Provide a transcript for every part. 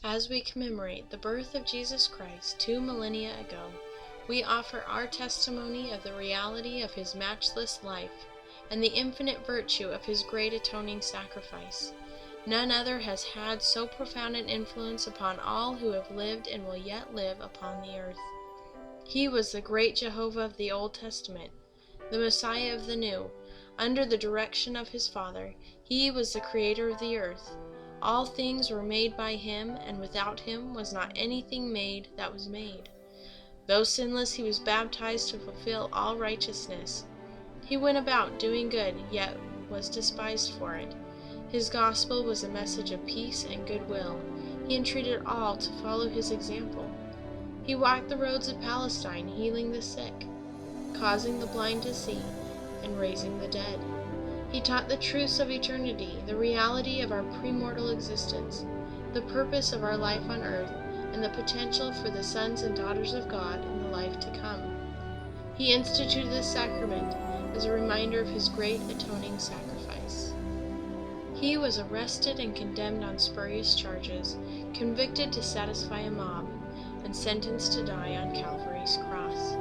As we commemorate the birth of Jesus Christ 2 millennia ago, we offer our testimony of the reality of his matchless life and the infinite virtue of his great atoning sacrifice. None other has had so profound an influence upon all who have lived and will yet live upon the earth. He was the great Jehovah of the Old Testament, the Messiah of the New. Under the direction of his Father, he was the creator of the earth. All things were made by him, and without him was not anything made that was made. Though sinless, he was baptized to fulfill all righteousness. He went about doing good, yet was despised for it. His gospel was a message of peace and goodwill. He entreated all to follow his example. He walked the roads of Palestine, healing the sick, causing the blind to see, and raising the dead. He taught the truths of eternity, the reality of our premortal existence, the purpose of our life on earth, and the potential for the sons and daughters of God in the life to come. He instituted this sacrament as a reminder of his great atoning sacrifice. He was arrested and condemned on spurious charges, convicted to satisfy a mob, and sentenced to die on Calvary's cross.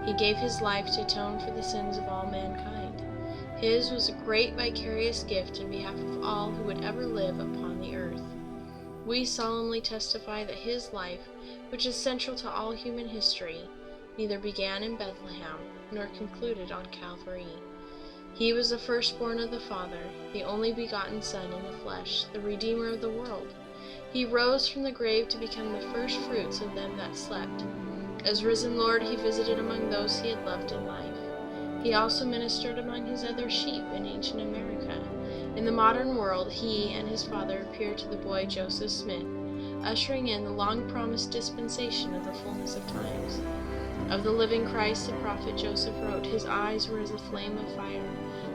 He gave his life to atone for the sins of all mankind. His was a great vicarious gift in behalf of all who would ever live upon the earth. We solemnly testify that his life, which is central to all human history, neither began in Bethlehem nor concluded on Calvary. He was the firstborn of the Father, the only begotten Son in the flesh, the Redeemer of the world. He rose from the grave to become the first fruits of them that slept. As risen Lord, he visited among those he had loved in life. He also ministered among his other sheep in ancient America. In the modern world, he and his Father appeared to the boy Joseph Smith, ushering in the long-promised dispensation of the fullness of times. Of the living Christ, the prophet Joseph wrote, "His eyes were as a flame of fire.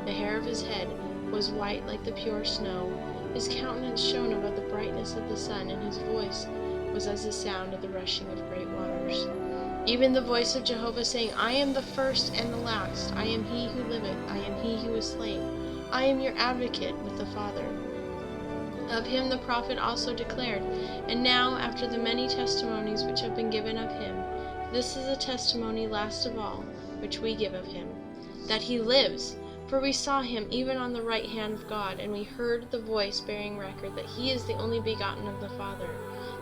The hair of his head was white like the pure snow. His countenance shone above the brightness of the sun, and his voice was as the sound of the rushing of great waters." Even the voice of Jehovah saying, "I am the first and the last. I am he who liveth. I am he who was slain. I am your advocate with the Father." Of him the prophet also declared, "And now, after the many testimonies which have been given of him, this is the testimony last of all, which we give of him, that he lives. For we saw him even on the right hand of God, and we heard the voice bearing record that he is the only begotten of the Father,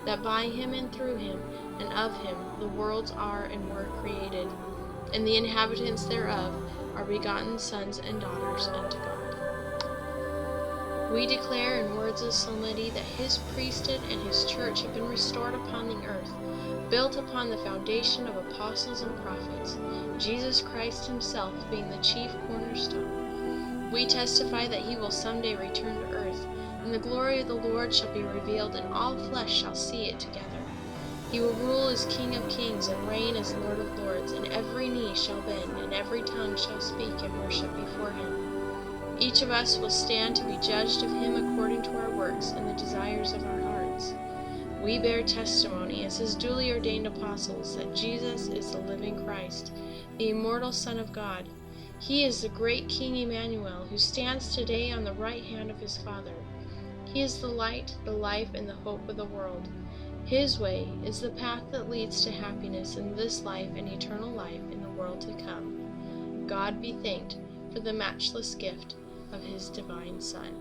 that by him and through him and of him the worlds are and were created, and the inhabitants thereof are begotten sons and daughters unto God." We declare in words of solemnity that his priesthood and his church have been restored upon the earth, built upon the foundation of apostles and prophets, Jesus Christ himself being the chief cornerstone. We testify that he will someday return to earth, and the glory of the Lord shall be revealed, and all flesh shall see it together. He will rule as King of kings and reign as Lord of lords, and every knee shall bend, and every tongue shall speak and worship before him. Each of us will stand to be judged of him according to our works and the desires of our hearts. We bear testimony as his duly ordained apostles that Jesus is the living Christ, the immortal Son of God. He is the great King Emmanuel, who stands today on the right hand of his Father. He is the light, the life, and the hope of the world. His way is the path that leads to happiness in this life and eternal life in the world to come. God be thanked for the matchless gift of his divine Son.